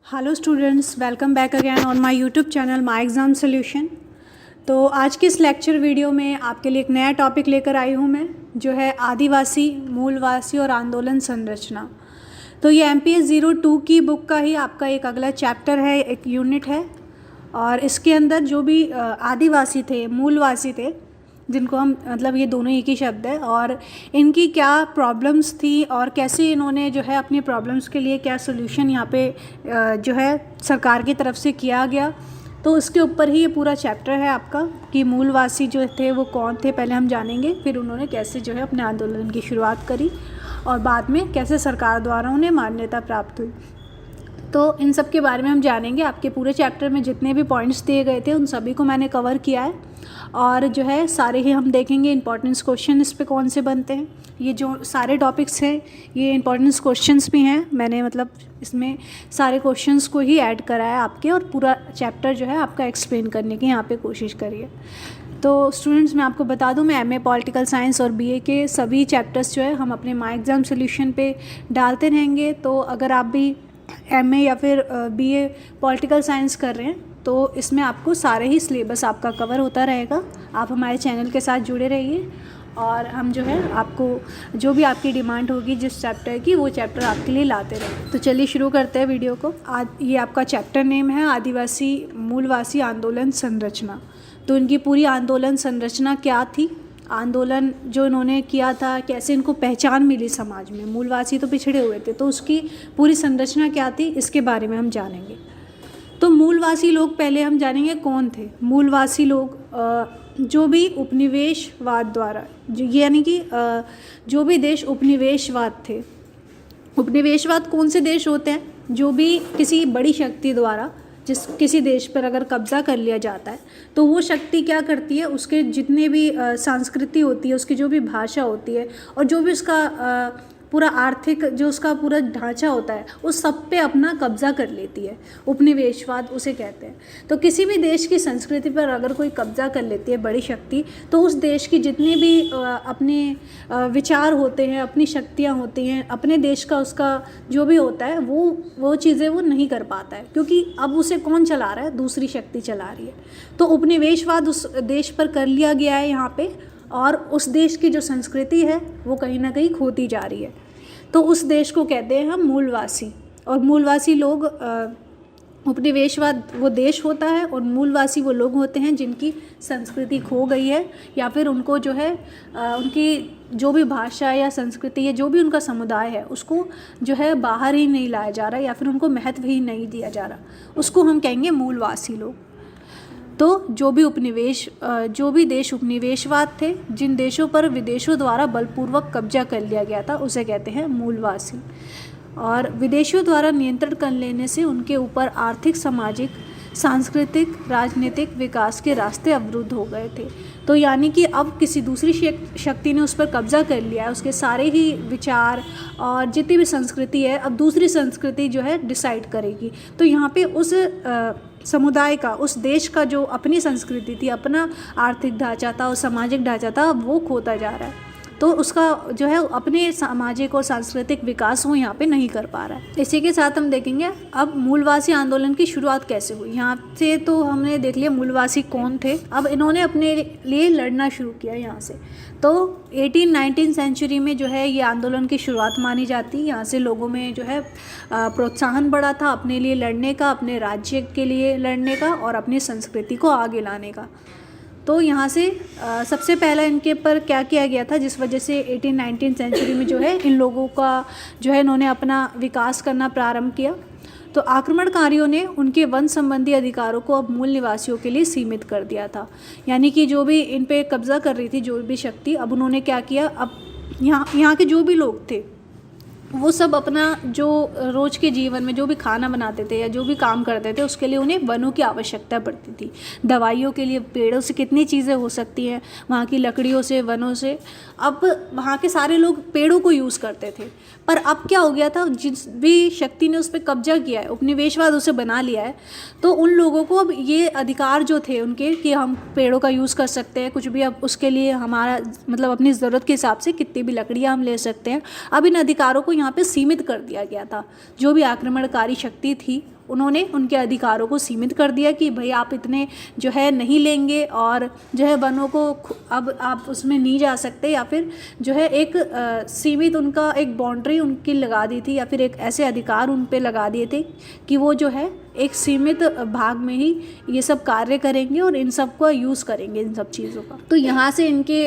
Hello students, welcome back again on my YouTube channel my exam solution. तो आज के इस लेक्चर वीडियो में आपके लिए एक नया टॉपिक लेकर आई हूँ मैं, जो है आदिवासी, मूलवासी और आंदोलन संरचना। तो ये MPS 02 की बुक का ही आपका एक अगला चैप्टर है, एक यूनिट है। और इसके अंदर जो भी आदिवासी थे, मूलवासी थे, जिनको हम मतलब ये दोनों एक ही शब्द है, और इनकी क्या प्रॉब्लम्स थी और कैसे इन्होंने जो है अपनी प्रॉब्लम्स के लिए क्या सोल्यूशन यहाँ पे जो है सरकार की तरफ से किया गया, तो उसके ऊपर ही ये पूरा चैप्टर है आपका कि मूलवासी जो थे वो कौन थे पहले हम जानेंगे, फिर उन्होंने कैसे जो है अपने आंदोलन की शुरुआत करी और बाद में कैसे सरकार द्वारा उन्हें मान्यता प्राप्त हुई। तो इन सब के बारे में हम जानेंगे। आपके पूरे चैप्टर में जितने भी पॉइंट्स दिए गए थे उन सभी को मैंने कवर किया है, और जो है सारे ही हम देखेंगे इंपॉर्टेंस क्वेश्चन इस पे कौन से बनते हैं। ये जो सारे टॉपिक्स हैं ये इंपॉर्टेंस क्वेश्चंस भी हैं, मैंने मतलब इसमें सारे क्वेश्चंस को ही ऐड करा है आपके, और पूरा चैप्टर जो है आपका एक्सप्लेन करने की यहाँ पे कोशिश करिए। तो स्टूडेंट्स, मैं आपको बता दूं, मैं MA पॉलिटिकल साइंस और BA के सभी चैप्टर्स जो है हम अपने माय एग्ज़ाम सॉल्यूशन पे डालते रहेंगे। तो अगर आप भी MA या फिर BA पॉलिटिकल साइंस कर रहे हैं तो इसमें आपको सारे ही सिलेबस आपका कवर होता रहेगा। आप हमारे चैनल के साथ जुड़े रहिए, और हम जो है आपको जो भी आपकी डिमांड होगी जिस चैप्टर की, वो चैप्टर आपके लिए लाते रहें। तो चलिए शुरू करते हैं वीडियो को। आज ये आपका चैप्टर नेम है आदिवासी, मूलवासी आंदोलन संरचना। तो इनकी पूरी आंदोलन संरचना क्या थी, आंदोलन जो इन्होंने किया था, कैसे इनको पहचान मिली समाज में, मूलवासी तो पिछड़े हुए थे, तो उसकी पूरी संरचना क्या थी, इसके बारे में हम जानेंगे। तो मूलवासी लोग पहले हम जानेंगे कौन थे। मूलवासी लोग जो भी उपनिवेशवाद द्वारा, यानी कि जो भी देश उपनिवेशवाद थे। उपनिवेशवाद कौन से देश होते हैं? जो भी किसी बड़ी शक्ति द्वारा किसी देश पर अगर कब्जा कर लिया जाता है, तो वो शक्ति क्या करती है, उसके जितने भी संस्कृति होती है, उसकी जो भी भाषा होती है, और जो भी उसका पूरा आर्थिक जो उसका पूरा ढांचा होता है, उस सब पे अपना कब्जा कर लेती है। उपनिवेशवाद उसे कहते हैं। तो किसी भी देश की संस्कृति पर अगर कोई कब्जा कर लेती है बड़ी शक्ति, तो उस देश की जितने भी अपने विचार होते हैं, अपनी शक्तियाँ होती हैं, अपने देश का उसका जो भी होता है, वो चीज़ें वो नहीं कर पाता है, क्योंकि अब उसे कौन चला रहा है? दूसरी शक्ति चला रही है। तो उपनिवेशवाद उस देश पर कर लिया गया है यहाँ पे, और उस देश की जो संस्कृति है वो कहीं ना कहीं खोती जा रही है। तो उस देश को कहते हैं हम मूलवासी। और मूलवासी लोग, उपनिवेशवाद वो देश होता है, और मूलवासी वो लोग होते हैं जिनकी संस्कृति खो गई है, या फिर उनको जो है उनकी जो भी भाषा या संस्कृति या जो भी उनका समुदाय है उसको जो है बाहर ही नहीं लाया जा रहा, या फिर उनको महत्व ही नहीं दिया जा रहा, उसको हम कहेंगे मूलवासी लोग। तो जो भी देश उपनिवेशवाद थे, जिन देशों पर विदेशों द्वारा बलपूर्वक कब्जा कर लिया गया था, उसे कहते हैं मूलवासी। और विदेशियों द्वारा नियंत्रण कर लेने से उनके ऊपर आर्थिक, सामाजिक, सांस्कृतिक, राजनीतिक विकास के रास्ते अवरुद्ध हो गए थे। तो यानी कि अब किसी दूसरी शक्ति ने उस पर कब्जा कर लिया है, उसके सारे ही विचार और जितनी भी संस्कृति है, अब दूसरी संस्कृति जो है डिसाइड करेगी। तो यहाँ पे उस समुदाय का, उस देश का जो अपनी संस्कृति थी, अपना आर्थिक ढांचा था और सामाजिक ढांचा था, वो खोता जा रहा है। तो उसका जो है अपने सामाजिक और सांस्कृतिक विकास वो यहाँ पे नहीं कर पा रहा है। इसी के साथ हम देखेंगे अब मूलवासी आंदोलन की शुरुआत कैसे हुई। यहाँ से तो हमने देख लिया मूलवासी कौन थे। अब इन्होंने अपने लिए लड़ना शुरू किया यहाँ से। तो 18-19 सेंचुरी में जो है ये आंदोलन की शुरुआत मानी जाती है। यहाँ से लोगों में जो है प्रोत्साहन बढ़ा था अपने लिए लड़ने का, अपने राज्य के लिए लड़ने का, और अपनी संस्कृति को आगे लाने का। तो यहाँ से सबसे पहला इनके पर क्या किया गया था, जिस वजह से 18-19 सेंचुरी में जो है इन लोगों का जो है इन्होंने अपना विकास करना प्रारंभ किया। तो आक्रमणकारियों ने उनके वन संबंधी अधिकारों को अब मूल निवासियों के लिए सीमित कर दिया था। यानी कि जो भी इन पे कब्जा कर रही थी जो भी शक्ति, अब उन्होंने क्या किया, अब यहाँ के जो भी लोग थे वो सब अपना जो रोज़ के जीवन में जो भी खाना बनाते थे या जो भी काम करते थे, उसके लिए उन्हें वनों की आवश्यकता पड़ती थी। दवाइयों के लिए पेड़ों से कितनी चीज़ें हो सकती हैं, वहाँ की लकड़ियों से, वनों से। अब वहाँ के सारे लोग पेड़ों को यूज़ करते थे, पर अब क्या हो गया था, जिस भी शक्ति ने उस पर कब्जा किया है, उपनिवेशवाद उसे बना लिया है, तो उन लोगों को अब ये अधिकार जो थे उनके कि हम पेड़ों का यूज़ कर सकते हैं कुछ भी, अब उसके लिए हमारा मतलब अपनी ज़रूरत के हिसाब से कितनी भी लकड़ियाँ हम ले सकते हैं। अब इन अधिकारों को यहाँ पे सीमित कर दिया गया था। जो भी आक्रमणकारी शक्ति थी उन्होंने उनके अधिकारों को सीमित कर दिया कि भाई आप इतने जो है नहीं लेंगे और जो है वनों को अब आप उसमें नहीं जा सकते, या फिर जो है एक सीमित उनका एक बाउंड्री उनकी लगा दी थी, या फिर एक ऐसे अधिकार उन पे लगा दिए थे कि वो जो है एक सीमित भाग में ही ये सब कार्य करेंगे और इन सब को यूज़ करेंगे, इन सब चीज़ों का। तो यहाँ से इनके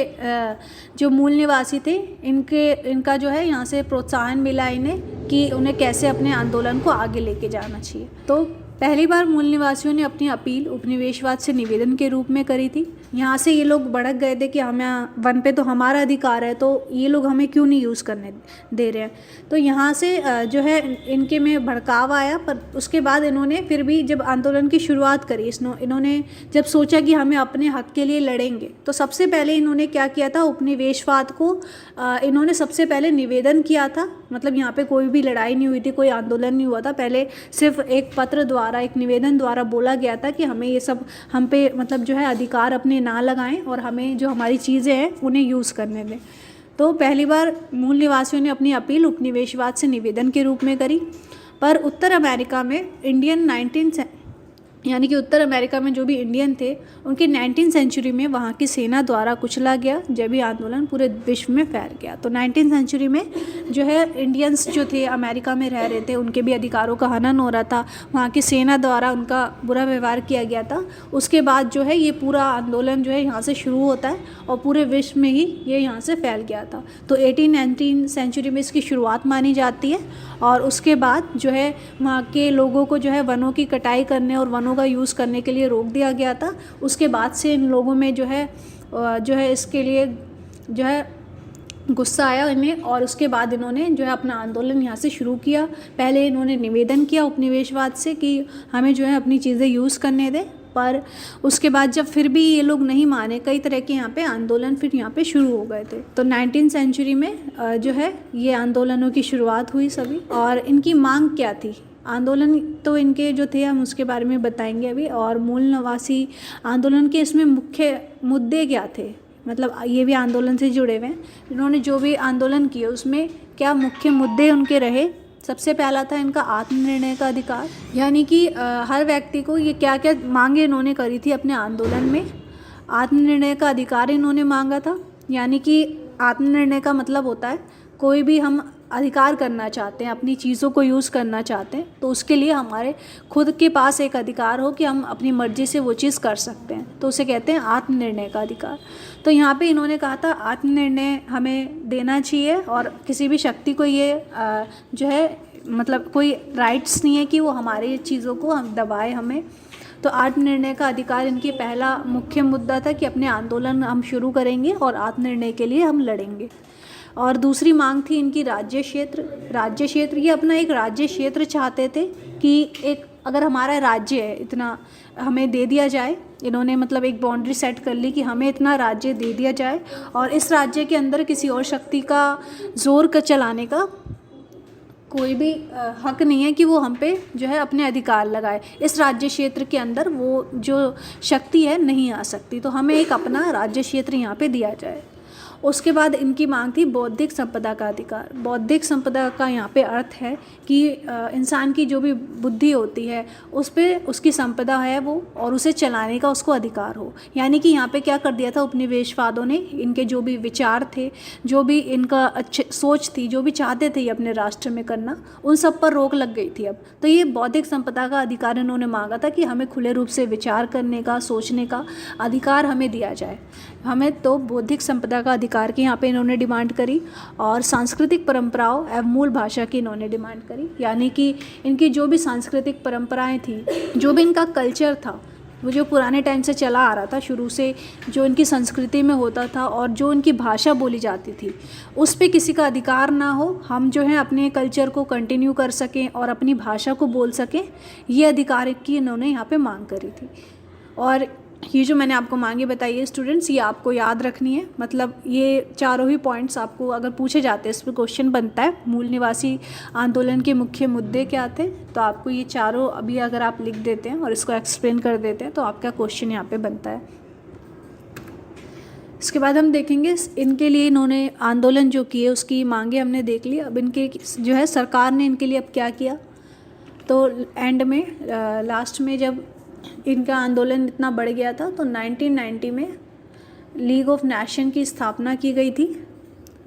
जो मूल निवासी थे इनका जो है यहाँ से प्रोत्साहन मिला इन्हें कि उन्हें कैसे अपने आंदोलन को आगे लेके जाना चाहिए। तो पहली बार मूल निवासियों ने अपनी अपील उपनिवेशवाद से निवेदन के रूप में करी थी। यहाँ से ये लोग भड़क गए थे कि हमें वन पे तो हमारा अधिकार है, तो ये लोग हमें क्यों नहीं यूज़ करने दे रहे हैं। तो यहाँ से जो है इनके में भड़काव आया, पर उसके बाद इन्होंने फिर भी जब आंदोलन की शुरुआत करी, इन्होंने जब सोचा कि हमें अपने हक के लिए लड़ेंगे, तो सबसे पहले इन्होंने क्या किया था, उपनिवेशवाद को इन्होंने सबसे पहले निवेदन किया था। मतलब यहाँ पे कोई भी लड़ाई नहीं हुई थी, कोई आंदोलन नहीं हुआ था, पहले सिर्फ एक पत्र द्वारा, एक निवेदन द्वारा बोला गया था कि हमें ये सब हम पे मतलब जो है अधिकार अपने ना लगाएं और हमें जो हमारी चीज़ें हैं उन्हें यूज़ करने दें। तो पहली बार मूल निवासियों ने अपनी अपील उपनिवेशवाद से निवेदन के रूप में करी। पर उत्तर अमेरिका में यानी कि उत्तर अमेरिका में जो भी इंडियन थे उनके 19वीं सेंचुरी में वहाँ की सेना द्वारा कुचला गया, जब ये आंदोलन पूरे विश्व में फैल गया। तो 19वीं सेंचुरी में जो है इंडियंस जो थे अमेरिका में रह रहे थे, उनके भी अधिकारों का हनन हो रहा था, वहाँ की सेना द्वारा उनका बुरा व्यवहार किया गया था। उसके बाद जो है ये पूरा आंदोलन जो है यहाँ से शुरू होता है और पूरे विश्व में ही ये यहाँ से फैल गया था। तो 19वीं सेंचुरी में इसकी शुरुआत मानी जाती है और उसके बाद जो है वहाँ के लोगों को जो है वनों की कटाई करने और वनों का यूज़ करने के लिए रोक दिया गया था। उसके बाद से इन लोगों में जो है इसके लिए जो है गुस्सा आया इन्हें, और उसके बाद इन्होंने जो है अपना आंदोलन यहाँ से शुरू किया। पहले इन्होंने निवेदन किया उपनिवेशवाद से कि हमें जो है अपनी चीज़ें यूज़ करने दें, पर उसके बाद जब फिर भी ये लोग नहीं माने, कई तरह के यहाँ पे आंदोलन फिर यहाँ पे शुरू हो गए थे। तो 19वीं सेंचुरी में जो है ये आंदोलनों की शुरुआत हुई सभी। और इनकी मांग क्या थी, आंदोलन तो इनके जो थे हम उसके बारे में बताएंगे अभी। और मूल निवासी आंदोलन के इसमें मुख्य मुद्दे क्या थे, मतलब ये भी आंदोलन से जुड़े हुए हैं। इन्होंने जो भी आंदोलन किए उसमें क्या मुख्य मुद्दे उनके रहे। सबसे पहला था इनका आत्मनिर्णय का अधिकार, यानी कि हर व्यक्ति को ये क्या क्या मांगे इन्होंने करी थी अपने आंदोलन में। आत्मनिर्णय का अधिकार इन्होंने मांगा था, यानी कि आत्मनिर्णय का मतलब होता है कोई भी हम अधिकार करना चाहते हैं, अपनी चीज़ों को यूज़ करना चाहते हैं, तो उसके लिए हमारे खुद के पास एक अधिकार हो कि हम अपनी मर्ज़ी से वो चीज़ कर सकते हैं, तो उसे कहते हैं आत्मनिर्णय का अधिकार। तो यहाँ पे इन्होंने कहा था आत्मनिर्णय हमें देना चाहिए और किसी भी शक्ति को ये जो है मतलब कोई राइट्स नहीं है कि वो हमारी चीज़ों को हम दबाए हमें। तो आत्मनिर्णय का अधिकार इनकी पहला मुख्य मुद्दा था कि अपने आंदोलन हम शुरू करेंगे और आत्मनिर्णय के लिए हम लड़ेंगे। और दूसरी मांग थी इनकी राज्य क्षेत्र। ये अपना एक राज्य क्षेत्र चाहते थे कि एक अगर हमारा राज्य है इतना हमें दे दिया जाए। इन्होंने मतलब एक बाउंड्री सेट कर ली कि हमें इतना राज्य दे दिया जाए और इस राज्य के अंदर किसी और शक्ति का जोर का चलाने का कोई भी हक नहीं है कि वो हम पे जो है अपने अधिकार लगाए। इस राज्य क्षेत्र के अंदर वो जो शक्ति है नहीं आ सकती, तो हमें एक अपना राज्य क्षेत्र यहाँ पे दिया जाए। उसके बाद इनकी मांग थी बौद्धिक संपदा का अधिकार। बौद्धिक संपदा का यहाँ पे अर्थ है कि इंसान की जो भी बुद्धि होती है उस पर उसकी संपदा है वो, और उसे चलाने का उसको अधिकार हो। यानी कि यहाँ पे क्या कर दिया था उपनिवेशवादों ने, इनके जो भी विचार थे, जो भी इनका अच्छे सोच थी, जो भी चाहते थे ये अपने राष्ट्र में करना, उन सब पर रोक लग गई थी अब। तो ये बौद्धिक संपदा का अधिकार इन्होंने मांगा था कि हमें खुले रूप से विचार करने का, सोचने का अधिकार हमें दिया जाए। हमें तो बौद्धिक संपदा का अधिकार की यहाँ पे इन्होंने डिमांड करी। और सांस्कृतिक परंपराओं एवं मूल भाषा की इन्होंने डिमांड करी, यानी कि इनकी जो भी सांस्कृतिक परंपराएं थी, जो भी इनका कल्चर था, वो जो पुराने टाइम से चला आ रहा था, शुरू से जो इनकी संस्कृति में होता था और जो इनकी भाषा बोली जाती थी, उस पे किसी का अधिकार ना हो। हम जो है अपने कल्चर को कंटिन्यू कर सकें और अपनी भाषा को बोल सकें, ये अधिकार की इन्होंने यहाँ पे मांग करी थी। और ये जो मैंने आपको मांगे बताई है स्टूडेंट्स, ये आपको याद रखनी है। मतलब ये चारों ही पॉइंट्स आपको अगर पूछे जाते हैं, इस पर क्वेश्चन बनता है मूल निवासी आंदोलन के मुख्य मुद्दे क्या थे, तो आपको ये चारों अभी अगर आप लिख देते हैं और इसको एक्सप्लेन कर देते हैं तो आपका क्वेश्चन यहाँ पे बनता है। इसके बाद हम देखेंगे इनके लिए इन्होंने आंदोलन जो किए उसकी मांगे हमने देख ली। अब इनके जो है सरकार ने इनके लिए अब क्या किया, तो एंड में लास्ट में जब इनका आंदोलन इतना बढ़ गया था तो 1990 में लीग ऑफ नेशन की स्थापना की गई थी।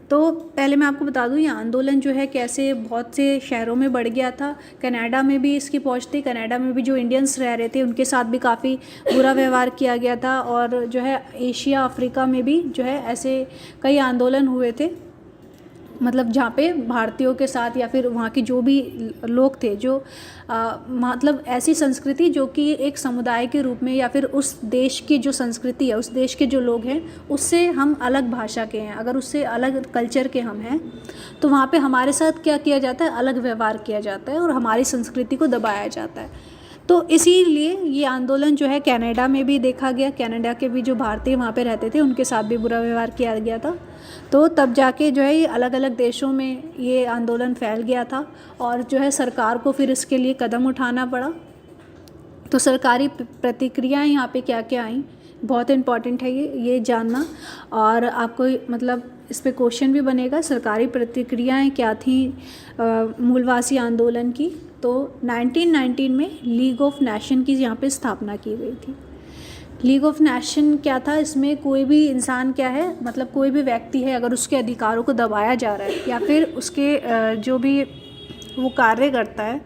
तो पहले मैं आपको बता दूं ये आंदोलन जो है कैसे बहुत से शहरों में बढ़ गया था। कनाडा में भी इसकी पहुंच थी। कनाडा में भी जो इंडियंस रह रहे थे उनके साथ भी काफ़ी बुरा व्यवहार किया गया था। और जो है एशिया अफ्रीका में भी जो है ऐसे कई आंदोलन हुए थे, मतलब जहाँ पे भारतीयों के साथ या फिर वहाँ के जो भी लोग थे जो मतलब ऐसी संस्कृति जो कि एक समुदाय के रूप में या फिर उस देश की जो संस्कृति है, उस देश के जो लोग हैं उससे हम अलग भाषा के हैं, अगर उससे अलग कल्चर के हम हैं तो वहाँ पे हमारे साथ क्या किया जाता है, अलग व्यवहार किया जाता है और हमारी संस्कृति को दबाया जाता है। तो इसीलिए ये आंदोलन जो है कनाडा में भी देखा गया। कनाडा के भी जो भारतीय वहाँ पे रहते थे उनके साथ भी बुरा व्यवहार किया गया था। तो तब जाके जो है ये अलग अलग देशों में ये आंदोलन फैल गया था और जो है सरकार को फिर इसके लिए कदम उठाना पड़ा। तो सरकारी प्रतिक्रियाएं यहाँ पे क्या क्या आई, बहुत इम्पॉर्टेंट है ये जानना। और आपको मतलब इस पे क्वेश्चन भी बनेगा, सरकारी प्रतिक्रियाएं क्या थी मूलवासी आंदोलन की। तो 1919 में लीग ऑफ नेशन की यहाँ पे स्थापना की गई थी। लीग ऑफ नेशन क्या था, इसमें कोई भी इंसान क्या है, मतलब कोई भी व्यक्ति है अगर उसके अधिकारों को दबाया जा रहा है या फिर उसके जो भी वो कार्य करता है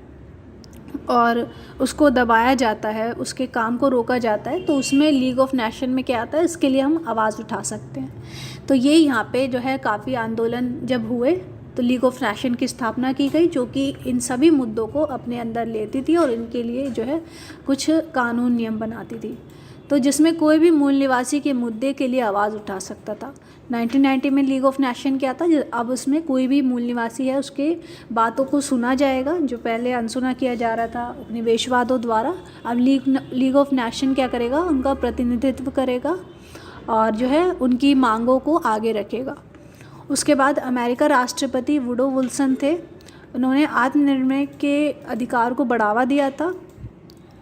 और उसको दबाया जाता है, उसके काम को रोका जाता है, तो उसमें लीग ऑफ नेशन में क्या आता है, इसके लिए हम आवाज़ उठा सकते हैं। तो ये यहाँ पे जो है काफ़ी आंदोलन जब हुए तो लीग ऑफ नेशन की स्थापना की गई जो कि इन सभी मुद्दों को अपने अंदर लेती थी और इनके लिए जो है कुछ कानून नियम बनाती थी, तो जिसमें कोई भी मूल निवासी के मुद्दे के लिए आवाज़ उठा सकता था। 1990 में लीग ऑफ नेशन क्या था, अब उसमें कोई भी मूल निवासी है उसके बातों को सुना जाएगा, जो पहले अनसुना किया जा रहा था उपनिवेशवादों द्वारा। अब लीग ऑफ नेशन क्या करेगा, उनका प्रतिनिधित्व करेगा और जो है उनकी मांगों को आगे रखेगा। उसके बाद अमेरिका राष्ट्रपति वुडो विल्सन थे, उन्होंने आत्मनिर्णय के अधिकार को बढ़ावा दिया था।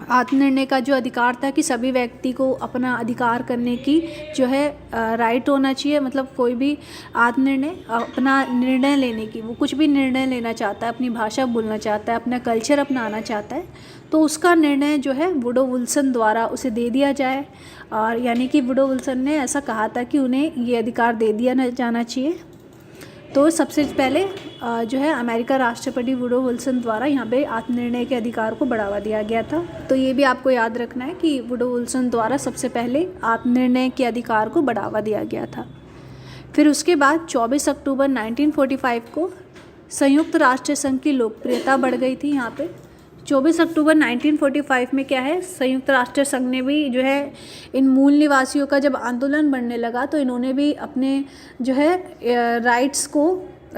आत्मनिर्णय का जो अधिकार था कि सभी व्यक्ति को अपना अधिकार करने की जो है राइट होना चाहिए, मतलब कोई भी आत्मनिर्णय अपना निर्णय लेने की, वो कुछ भी निर्णय लेना चाहता है, अपनी भाषा बोलना चाहता है, अपना कल्चर अपनाना चाहता है, तो उसका निर्णय जो है वुडो विल्सन द्वारा उसे दे दिया जाए। और यानी कि वुडो विल्सन ने ऐसा कहा था कि उन्हें ये अधिकार दे दिया जाना चाहिए। तो सबसे पहले जो है अमेरिका राष्ट्रपति वुडो विल्सन द्वारा यहाँ पे आत्मनिर्णय के अधिकार को बढ़ावा दिया गया था। तो ये भी आपको याद रखना है कि वुडो विल्सन द्वारा सबसे पहले आत्मनिर्णय के अधिकार को बढ़ावा दिया गया था। फिर उसके बाद 24 अक्टूबर 1945 को संयुक्त राष्ट्र संघ की लोकप्रियता बढ़ गई थी। यहाँ पे 24 अक्टूबर 1945 में क्या है, संयुक्त राष्ट्र संघ ने भी जो है इन मूल निवासियों का जब आंदोलन बढ़ने लगा तो इन्होंने भी अपने जो है राइट्स को,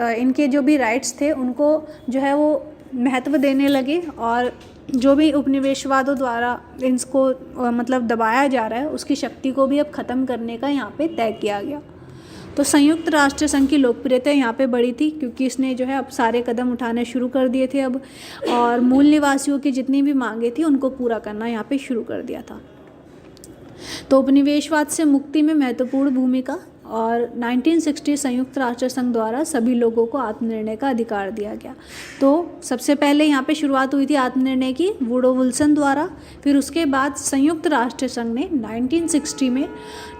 इनके जो भी राइट्स थे उनको जो है वो महत्व देने लगे और जो भी उपनिवेशवादों द्वारा इनको मतलब दबाया जा रहा है उसकी शक्ति को भी अब ख़त्म करने का यहाँ पे तय किया गया। तो संयुक्त राष्ट्र संघ की लोकप्रियता यहाँ पे बढ़ी थी क्योंकि इसने जो है अब सारे कदम उठाने शुरू कर दिए थे अब, और मूल निवासियों की जितनी भी मांगे थी उनको पूरा करना यहाँ पे शुरू कर दिया था। तो उपनिवेशवाद से मुक्ति में महत्वपूर्ण भूमिका, और 1960 संयुक्त राष्ट्र संघ द्वारा सभी लोगों को आत्मनिर्णय का अधिकार दिया गया। तो सबसे पहले यहाँ पे शुरुआत हुई थी आत्मनिर्णय की वुडो विल्सन द्वारा, फिर उसके बाद संयुक्त राष्ट्र संघ ने 1960 में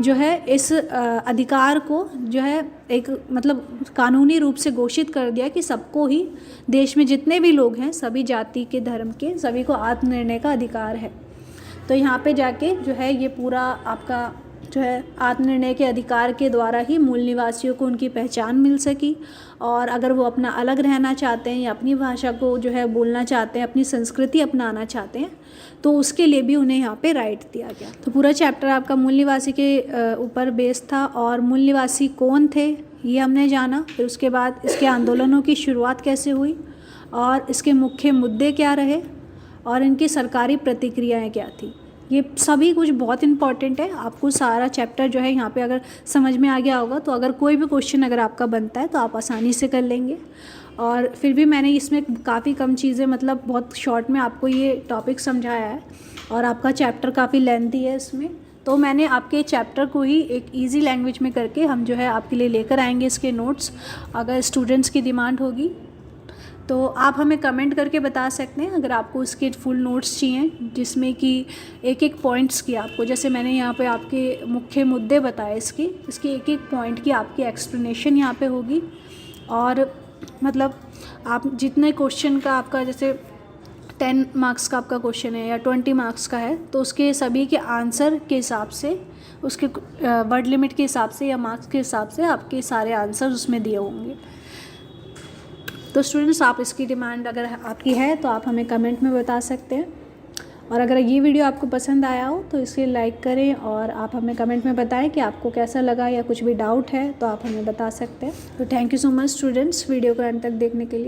जो है इस अधिकार को जो है एक मतलब कानूनी रूप से घोषित कर दिया कि सबको ही, देश में जितने भी लोग हैं सभी जाति के धर्म के सभी को आत्मनिर्णय का अधिकार है। तो यहाँ पे जाके जो है ये पूरा आपका जो है आत्मनिर्णय के अधिकार के द्वारा ही मूल निवासियों को उनकी पहचान मिल सकी, और अगर वो अपना अलग रहना चाहते हैं या अपनी भाषा को जो है बोलना चाहते हैं, अपनी संस्कृति अपनाना चाहते हैं, तो उसके लिए भी उन्हें यहाँ पे राइट दिया गया। तो पूरा चैप्टर आपका मूल निवासी के ऊपर बेस था, और मूल निवासी कौन थे ये हमने जाना। फिर उसके बाद इसके आंदोलनों की शुरुआत कैसे हुई और इसके मुख्य मुद्दे क्या रहे और इनकी सरकारी प्रतिक्रियाएँ क्या थी, ये सभी कुछ बहुत इंपॉर्टेंट है। आपको सारा चैप्टर जो है यहाँ पे अगर समझ में आ गया होगा तो अगर कोई भी क्वेश्चन अगर आपका बनता है तो आप आसानी से कर लेंगे। और फिर भी मैंने इसमें काफ़ी कम चीज़ें मतलब बहुत शॉर्ट में आपको ये टॉपिक समझाया है, और आपका चैप्टर काफ़ी लेंथी है इसमें, तो मैंने आपके चैप्टर को ही एक ईजी लैंग्वेज में करके हम जो है आपके लिए लेकर आएंगे इसके नोट्स, अगर स्टूडेंट्स की डिमांड होगी तो आप हमें कमेंट करके बता सकते हैं अगर आपको इसके फुल नोट्स चाहिए, जिसमें कि एक एक पॉइंट्स की आपको, जैसे मैंने यहाँ पे आपके मुख्य मुद्दे बताए इसके एक एक पॉइंट की आपकी एक्सप्लेनेशन यहाँ पे होगी। और मतलब आप जितने क्वेश्चन का आपका, जैसे 10 मार्क्स का आपका क्वेश्चन है या 20 मार्क्स का है, तो उसके सभी के आंसर के हिसाब से, उसके वर्ड लिमिट के हिसाब से या मार्क्स के हिसाब से आपके सारे आंसर उसमें दिए होंगे। तो स्टूडेंट्स, आप इसकी डिमांड अगर आपकी है तो आप हमें कमेंट में बता सकते हैं। और अगर ये वीडियो आपको पसंद आया हो तो इसे लाइक करें और आप हमें कमेंट में बताएं कि आपको कैसा लगा या कुछ भी डाउट है तो आप हमें बता सकते हैं। तो thank you so much students, video को अंत तक देखने के लिए।